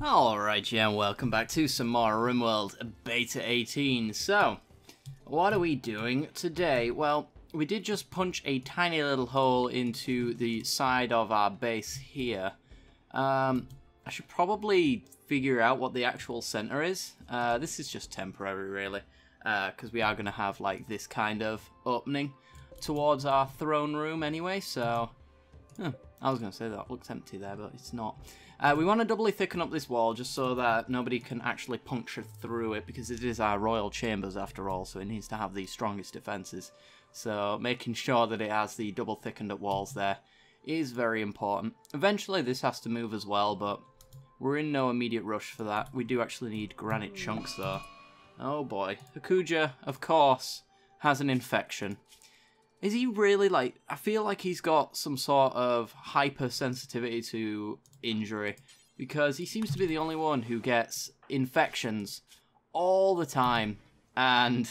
Alright, yeah, welcome back to some more Rimworld Beta 18. So, what are we doing today? Well, we did just punch a tiny little hole into the side of our base here. I should probably figure out what the actual center is. This is just temporary, really, because we are going to have, like, this kind of opening towards our throne room anyway, so... I was going to say that looks empty there, but it's not. We want to doubly thicken up this wall just so that nobody can actually puncture through it, because it is our royal chambers after all, so it needs to have the strongest defenses. So making sure that it has the double thickened up walls there is very important. Eventually this has to move as well, but we're in no immediate rush for that. We do actually need granite chunks though. Oh boy. Hakuja, of course, has an infection. Is he really, like, I feel like he's got some sort of hypersensitivity to injury, because he seems to be the only one who gets infections all the time, and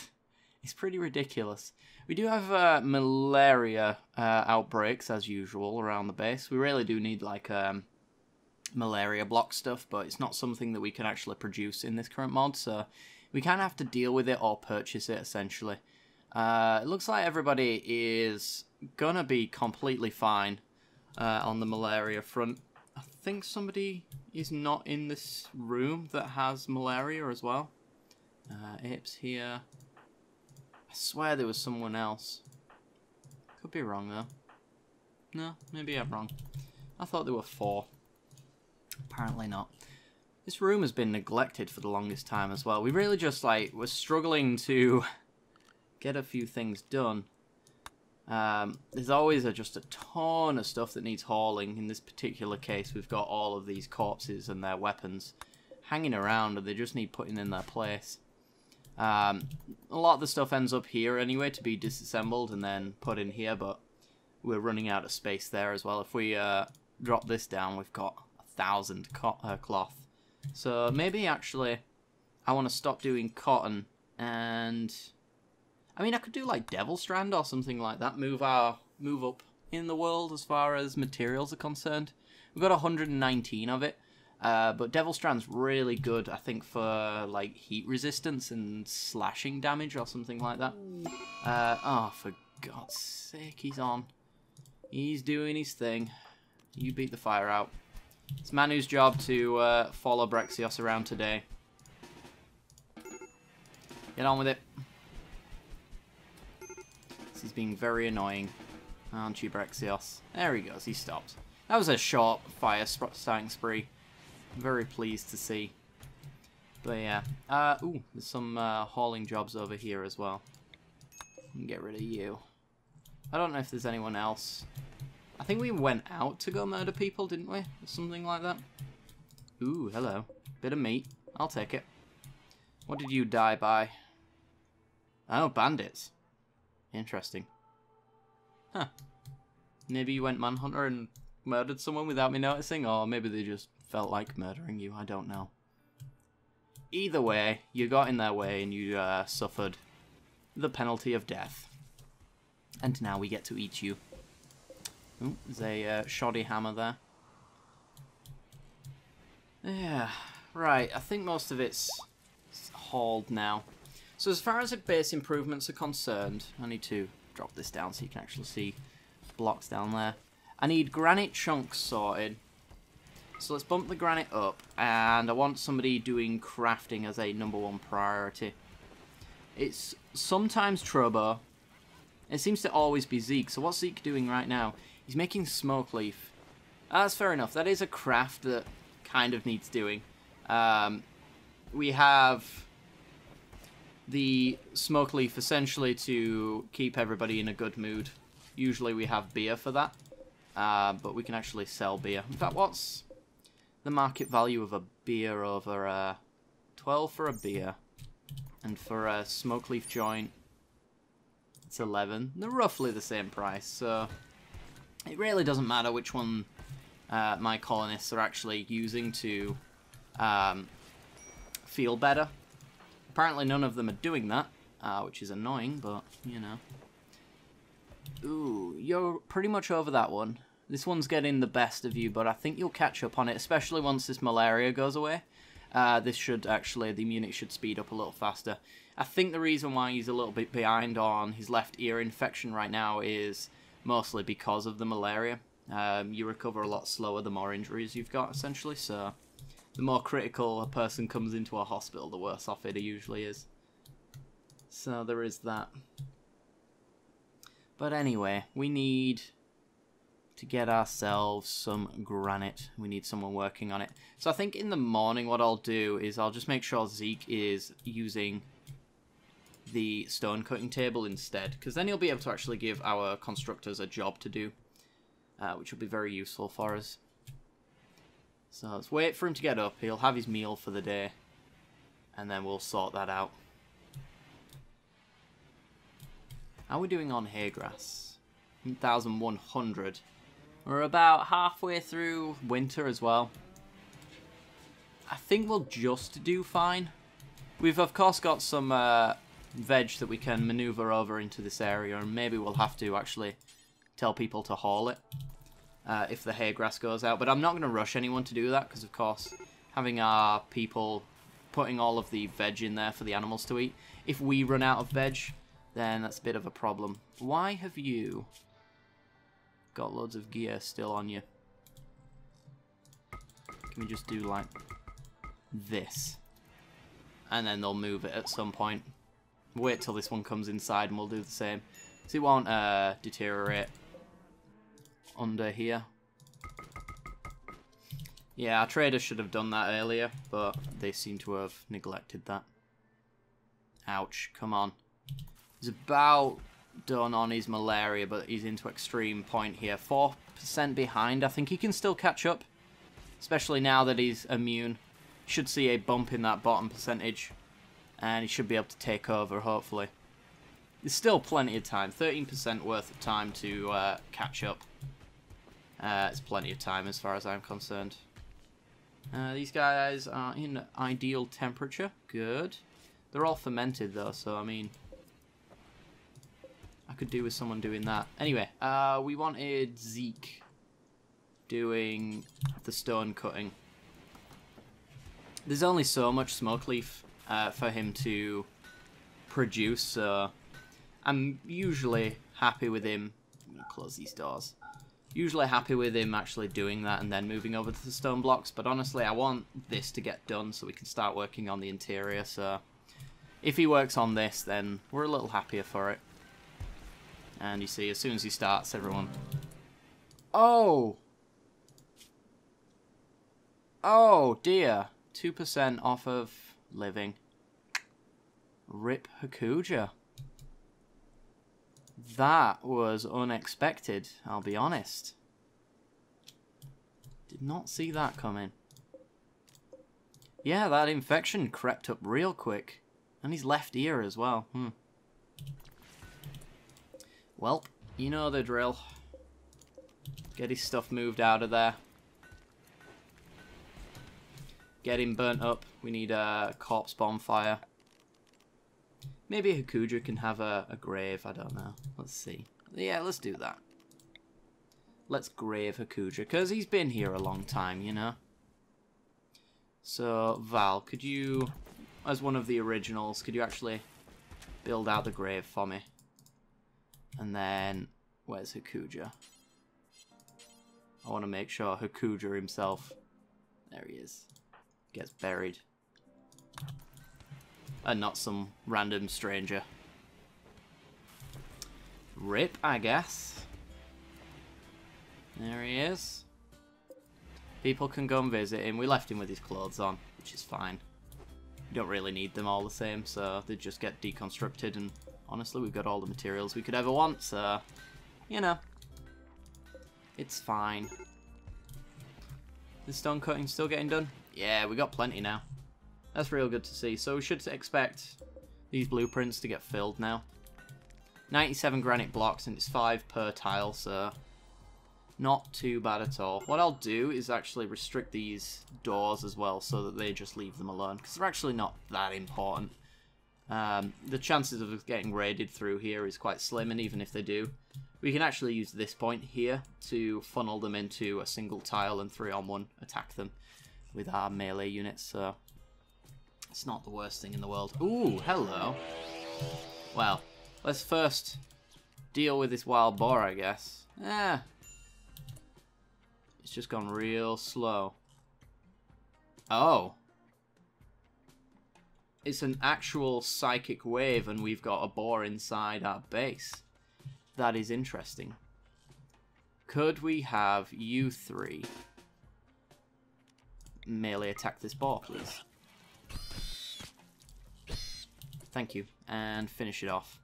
it's pretty ridiculous. We do have malaria outbreaks, as usual, around the base. We really do need, like, malaria block stuff, but it's not something that we can actually produce in this current mod, so we kind of have to deal with it or purchase it, essentially. It looks like everybody is gonna be completely fine on the malaria front. I think somebody is not in this room that has malaria as well. Apes here. I swear there was someone else. Could be wrong though. No, maybe I'm wrong. I thought there were 4. Apparently not. This room has been neglected for the longest time as well. We really just, like, we're struggling to get a few things done. There's always just a ton of stuff that needs hauling. In this particular case, we've got all of these corpses and their weapons hanging around, and they just need putting in their place. A lot of the stuff ends up here anyway to be disassembled and then put in here, but we're running out of space there as well. If we drop this down, we've got 1,000 cloth. So maybe actually I want to stop doing cotton and... I mean, I could do like Devil Strand or something like that. Move up in the world as far as materials are concerned. We've got 119 of it, but Devil Strand's really good, I think, for like heat resistance and slashing damage or something like that. Oh, for God's sake, he's on. He's doing his thing. You beat the fire out. It's Manu's job to follow Brexios around today. Get on with it. He's being very annoying, aren't you, Brexios? There he goes, he stopped. That was a short fire starting spree. I'm very pleased to see. But yeah, ooh, there's some hauling jobs over here as well. Get rid of you. I don't know if there's anyone else. I think we went out to go murder people, didn't we? Or something like that. Ooh, hello. Bit of meat. I'll take it. What did you die by? Oh, bandits. Interesting. Huh. Maybe you went manhunter and murdered someone without me noticing, or maybe they just felt like murdering you, I don't know. Either way, you got in their way and you suffered the penalty of death. And now we get to eat you. Ooh, there's a shoddy hammer there. Yeah, right, I think most of it's hauled now. So as far as the base improvements are concerned, I need to drop this down so you can actually see blocks down there. I need granite chunks sorted. So let's bump the granite up, and I want somebody doing crafting as a #1 priority. It's sometimes Trobo. It seems to always be Zeke. So what's Zeke doing right now? He's making smoke leaf. That's fair enough. That is a craft that kind of needs doing. We have the smoke leaf essentially to keep everybody in a good mood. Usually we have beer for that, but we can actually sell beer. In fact, what's the market value of a beer over 12 for a beer, and for a smoke leaf joint it's 11. They're roughly the same price, so it really doesn't matter which one my colonists are actually using to feel better. Apparently none of them are doing that, which is annoying, but, you know. Ooh, you're pretty much over that one. This one's getting the best of you, but I think you'll catch up on it, especially once this malaria goes away. This should actually, the immunity should speed up a little faster. I think the reason why he's a little bit behind on his left ear infection right now is mostly because of the malaria. You recover a lot slower the more injuries you've got, essentially, so the more critical a person comes into a hospital, the worse off it usually is. So there is that. But anyway, we need to get ourselves some granite. We need someone working on it. So I think in the morning what I'll do is I'll just make sure Zeke is using the stone cutting table instead, because then he'll be able to actually give our constructors a job to do, which will be very useful for us. So let's wait for him to get up. He'll have his meal for the day, and then we'll sort that out. How are we doing on hay grass? 1,100. We're about halfway through winter as well. I think we'll just do fine. We've of course got some veg that we can maneuver over into this area, and maybe we'll have to actually tell people to haul it if the hay grass goes out. But I'm not going to rush anyone to do that, because of course having our people putting all of the veg in there for the animals to eat, if we run out of veg, then that's a bit of a problem. Why have you got loads of gear still on you? Can we just do like this? And then they'll move it at some point. Wait till this one comes inside and we'll do the same. So it won't deteriorate under here. Yeah, our traders should have done that earlier, but they seem to have neglected that. Ouch, come on. He's about done on his malaria, but he's into extreme point here. 4% behind. I think he can still catch up, especially now that he's immune. Should see a bump in that bottom percentage, and he should be able to take over, hopefully. There's still plenty of time. 13% worth of time to catch up. It's plenty of time as far as I'm concerned. These guys are in ideal temperature. Good. They're all fermented, though, so, I mean, I could do with someone doing that. Anyway, we wanted Zeke doing the stone cutting. There's only so much smoke leaf for him to produce, so I'm usually happy with him. I'm going to close these doors. Usually happy with him actually doing that and then moving over to the stone blocks, but honestly I want this to get done so we can start working on the interior, so if he works on this then we're a little happier for it. And you see, as soon as he starts, everyone... Oh! Oh, dear. 2% off of living. Rip Hakuja. That was unexpected, I'll be honest. Did not see that coming. Yeah, that infection crept up real quick. And his left ear as well. Well, you know the drill. Get his stuff moved out of there. Get him burnt up. We need a corpse bonfire. Maybe Hakuja can have a grave. I don't know. Let's see. Yeah, let's do that. Let's grave Hakuja, because he's been here a long time, you know. So, Val, could you, as one of the originals, could you actually build out the grave for me? And then, where's Hakuja? I want to make sure Hakuja himself, there he is, gets buried. And not some random stranger. Rip, I guess. There he is. People can go and visit him. We left him with his clothes on, which is fine. We don't really need them all the same, so they just get deconstructed, and honestly, we've got all the materials we could ever want, so, you know, it's fine. The stone cutting still getting done? Yeah, we got plenty now. That's real good to see. So we should expect these blueprints to get filled now. 97 granite blocks, and it's 5 per tile, so not too bad at all. What I'll do is actually restrict these doors as well, so that they just leave them alone, because they're actually not that important. The chances of us getting raided through here is quite slim, and even if they do, We can actually use this point here to funnel them into a single tile and 3-on-1 attack them with our melee units, so it's not the worst thing in the world. Ooh, hello. Well, let's first deal with this wild boar, I guess. It's just gone real slow. Oh. It's an actual psychic wave and we've got a boar inside our base. That is interesting. Could we have you three melee attack this boar, please? Thank you. And finish it off.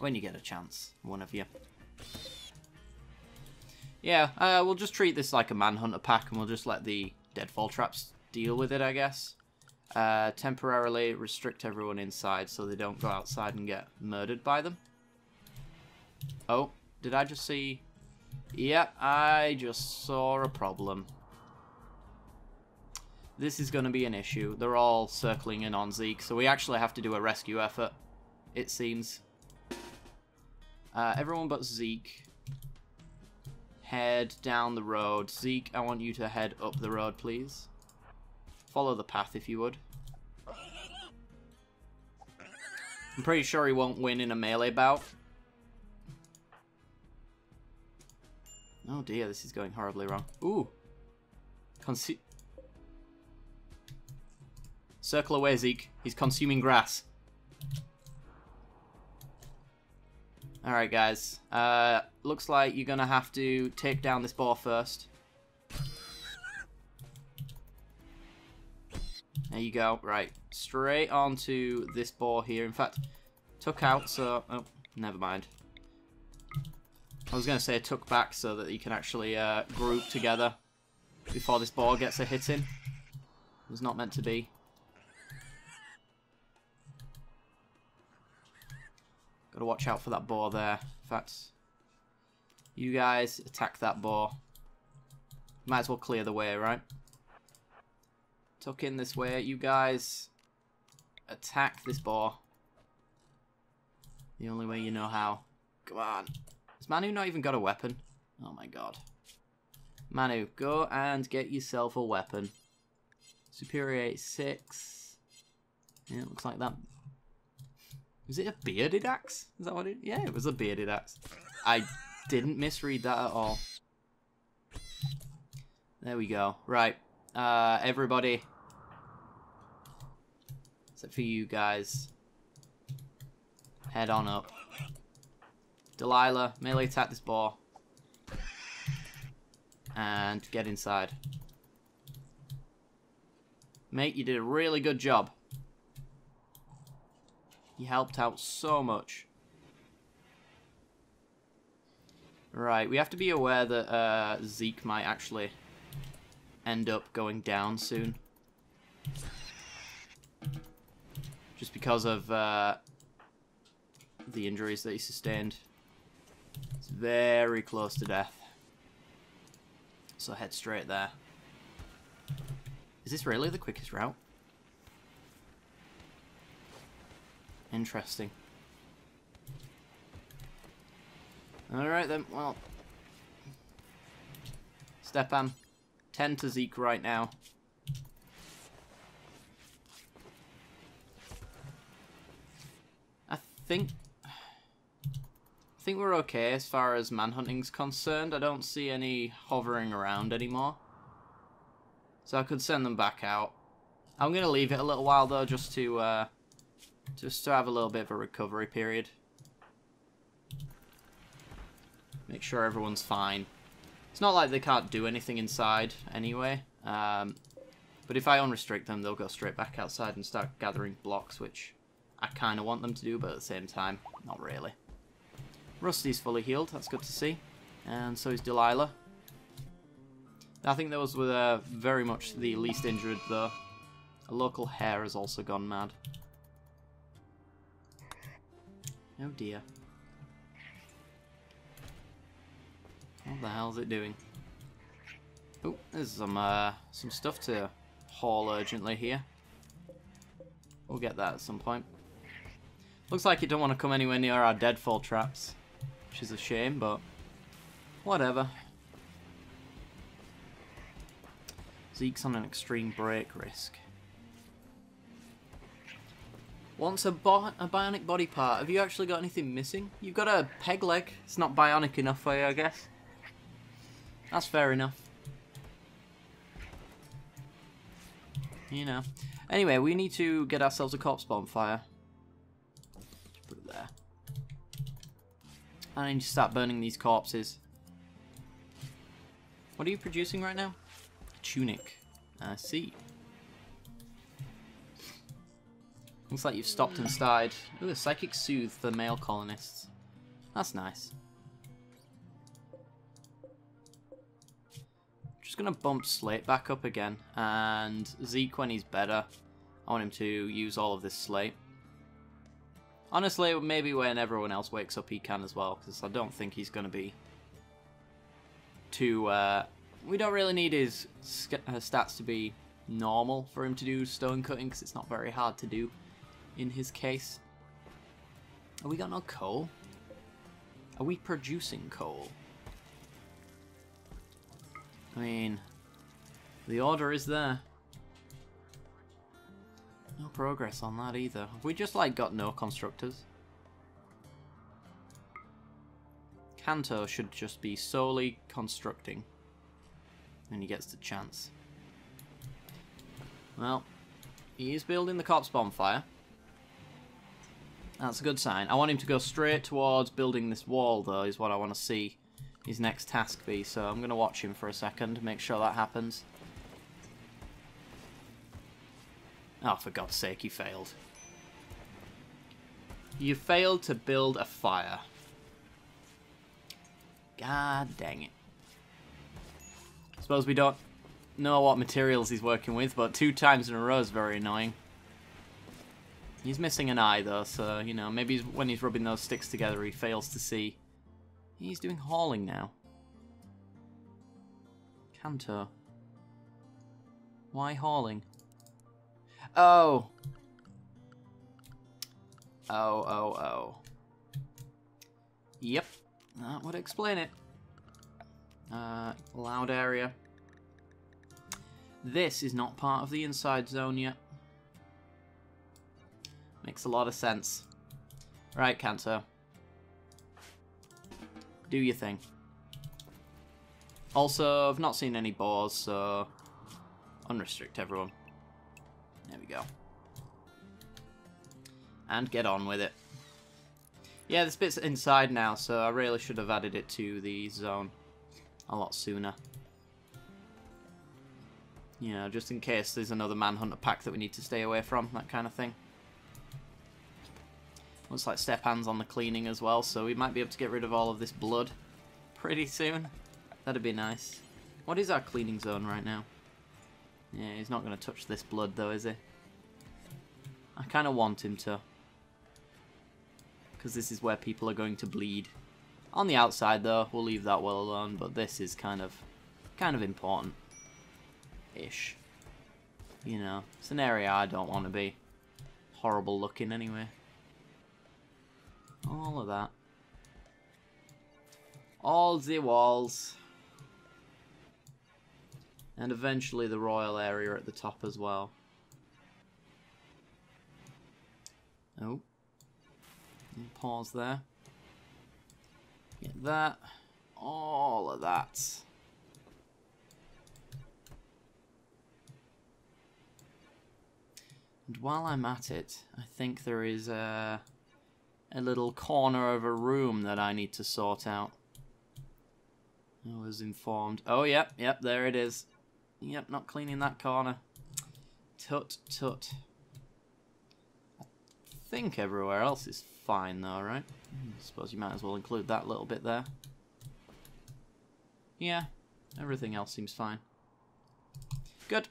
When you get a chance, one of you. Yeah, we'll just treat this like a manhunter pack and we'll just let the deadfall traps deal with it, I guess. Temporarily restrict everyone inside so they don't go outside and get murdered by them. Oh, did I just see... Yep, I just saw a problem. This is going to be an issue. They're all circling in on Zeke, so we actually have to do a rescue effort, it seems. Everyone but Zeke, head down the road. Zeke, I want you to head up the road, please. Follow the path, if you would. I'm pretty sure he won't win in a melee bout. Oh dear, this is going horribly wrong. Ooh. Circle away, Zeke. He's consuming grass. Alright, guys. Looks like you're going to have to take down this boar first. There you go. Right. Straight onto this boar here. In fact, took out, so... Oh, never mind. I was going to say took back so that you can actually group together before this boar gets a hit in. It was not meant to be. Gotta watch out for that boar there. In fact, you guys attack that boar. Might as well clear the way, right? Tuck in this way. You guys attack this boar. The only way you know how. Come on. Has Manu not even got a weapon? Oh my god. Manu, go and get yourself a weapon. Superior 86. Yeah, it looks like that. Was it a bearded axe? Is that what it... Yeah, it was a bearded axe. I didn't misread that at all. There we go. Right. Everybody. Except for you guys. Head on up. Delilah, melee attack this boar. And get inside. Mate, you did a really good job. You helped out so much. Right, we have to be aware that Zeke might actually end up going down soon. Just because of the injuries that he sustained. It's very close to death. So head straight there. Is this really the quickest route? Interesting. Alright then, well. Stepan, 10 to Zeke right now. I think we're okay as far as manhunting's concerned. I don't see any hovering around anymore. So I could send them back out. I'm going to leave it a little while though, just to have a little bit of a recovery period. Make sure everyone's fine. It's not like they can't do anything inside anyway. But if I unrestrict them, they'll go straight back outside and start gathering blocks, which I kind of want them to do, but at the same time, not really. Rusty's fully healed, that's good to see. And so is Delilah. I think those were very much the least injured, though. A local hare has also gone mad. Oh dear. What the hell is it doing? Oh, there's some stuff to haul urgently here. We'll get that at some point. Looks like you don't want to come anywhere near our deadfall traps. which is a shame, but whatever. Zeke's on an extreme break risk. Wants a bionic body part. Have you actually got anything missing? You've got a peg leg. It's not bionic enough for you, I guess. That's fair enough. You know. Anyway, we need to get ourselves a corpse bonfire. Just put it there. I need to start burning these corpses. What are you producing right now? Tunic. I see. Looks like you've stopped and started. Ooh, a psychic soothe for male colonists. That's nice. Just gonna bump slate back up again, and Zeke when he's better, I want him to use all of this slate. Honestly, maybe when everyone else wakes up he can as well, because I don't think he's gonna be too... we don't really need his stats to be normal for him to do stone cutting, because it's not very hard to do in his case. Have we got no coal? Are we producing coal? I mean, the order is there. No progress on that either. Have we just, like, got no constructors? Kanto should just be solely constructing. And he gets the chance. Well, he is building the corpse bonfire. That's a good sign. I want him to go straight towards building this wall, though, is what I want to see his next task be, so I'm going to watch him for a second, make sure that happens. Oh, for God's sake, you failed. You failed to build a fire. God dang it. I suppose we don't know what materials he's working with, but 2 times in a row is very annoying. He's missing an eye, though, so, you know, maybe when he's rubbing those sticks together he fails to see. He's doing hauling now. Kanto. Why hauling? Oh. Oh. Yep. That would explain it. Loud area. This is not part of the inside zone yet. Makes a lot of sense. Right, Kanto. Do your thing. Also, I've not seen any boars, so unrestrict everyone. There we go. And get on with it. Yeah, this bit's inside now, so I really should have added it to the zone a lot sooner. You know, just in case there's another manhunter pack that we need to stay away from, that kind of thing. Looks like Stepan's on the cleaning as well, so we might be able to get rid of all of this blood pretty soon. That'd be nice. What is our cleaning zone right now? Yeah, he's not going to touch this blood though, is he? I kind of want him to. Because this is where people are going to bleed. On the outside though, we'll leave that well alone, but this is kind of important-ish. You know, it's an area I don't want to be. Horrible looking anyway. All of that. All the walls. And eventually the royal area at the top as well. Oh. Pause there. Get that. All of that. And while I'm at it, I think there is a little corner of a room that I need to sort out. I was informed. Oh, yep, there it is. Yep, not cleaning that corner. Tut. I think everywhere else is fine though, right? I suppose you might as well include that little bit there. Yeah, everything else seems fine. Good.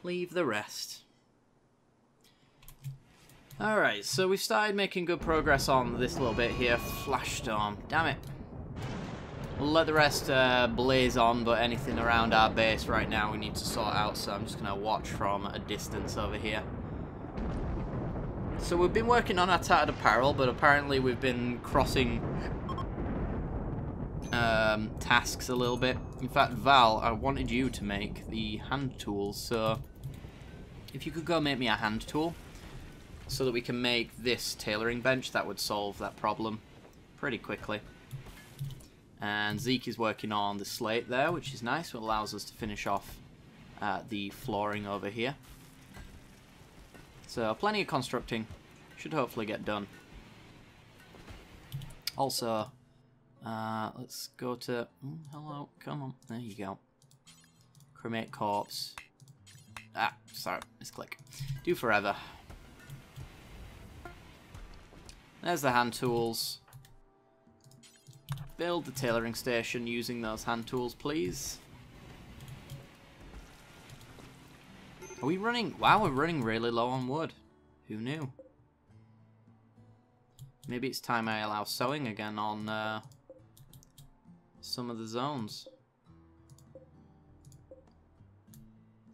Leave the rest. Alright, so we've started making good progress on this little bit here. Flash storm. Damn it. We'll let the rest blaze on, but anything around our base right now we need to sort out, so I'm just going to watch from a distance over here. So we've been working on our tattered apparel, but apparently we've been crossing tasks a little bit. In fact, Val, I wanted you to make the hand tools, so if you could go make me a hand tool so that we can make this tailoring bench, that would solve that problem pretty quickly. And Zeke is working on the slate there, which is nice. It allows us to finish off the flooring over here. So plenty of constructing. Should hopefully get done. Also, let's go to... hello, come on. There you go. Cremate corpse. Ah, sorry, misclick. Do forever. There's the hand tools. Build the tailoring station using those hand tools, please. Are we running... wow, we're running really low on wood. Who knew? Maybe it's time I allow sewing again on some of the zones.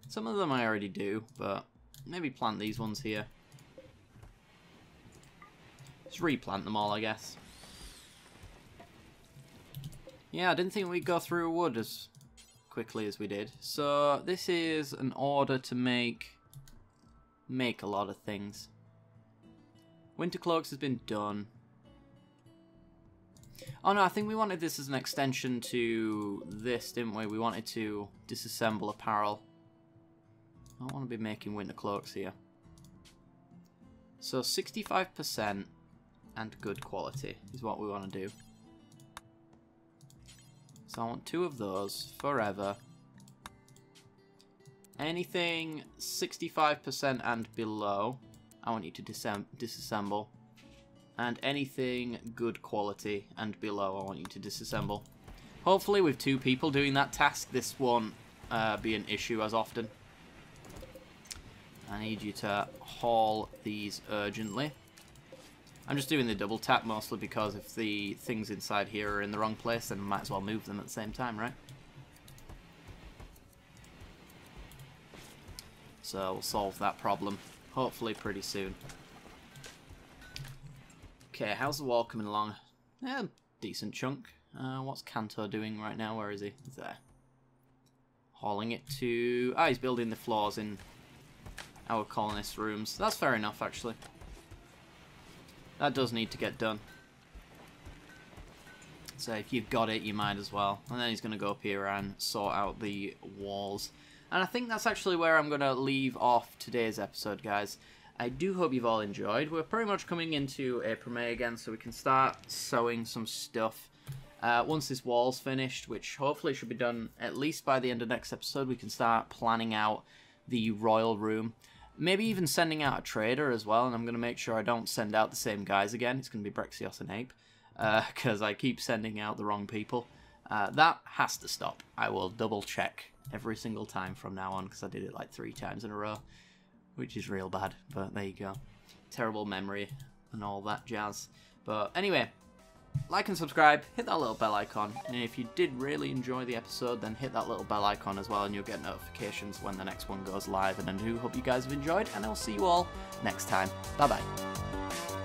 Some of them I already do, but maybe plant these ones here. Just replant them all, I guess. Yeah, I didn't think we'd go through wood as quickly as we did. So this is an order to make a lot of things. Winter cloaks has been done. Oh no, I think we wanted this as an extension to this, didn't we? We wanted to disassemble apparel. I don't want to be making winter cloaks here. So 65% and good quality is what we want to do. So I want 2 of those forever. Anything 65% and below, I want you to disassemble. And anything good quality and below, I want you to disassemble. Hopefully with 2 people doing that task, this won't be an issue as often. I need you to haul these urgently. I'm just doing the double tap mostly because if the things inside here are in the wrong place, then I might as well move them at the same time, right? So we'll solve that problem, hopefully pretty soon. Okay, how's the wall coming along? Yeah, decent chunk. What's Kanto doing right now? Where is he? He's there. Hauling it to... ah, he's building the floors in our colonist rooms. That's fair enough, actually. That does need to get done. So if you've got it, you might as well. And then he's going to go up here and sort out the walls. And I think that's actually where I'm going to leave off today's episode, guys. I do hope you've all enjoyed. We're pretty much coming into April, May again, so we can start sewing some stuff. Once this wall's finished, which hopefully should be done at least by the end of next episode, we can start planning out the royal room. Maybe even sending out a trader as well, and I'm going to make sure I don't send out the same guys again. It's going to be Brexios and Ape, because I keep sending out the wrong people. That has to stop. I will double check every single time from now on, because I did it like 3 times in a row, which is real bad, but there you go. Terrible memory and all that jazz. But anyway, like and subscribe, hit that little bell icon, and if you did really enjoy the episode, then hit that little bell icon as well, and you'll get notifications when the next one goes live. And I do hope you guys have enjoyed, and I'll see you all next time. Bye bye.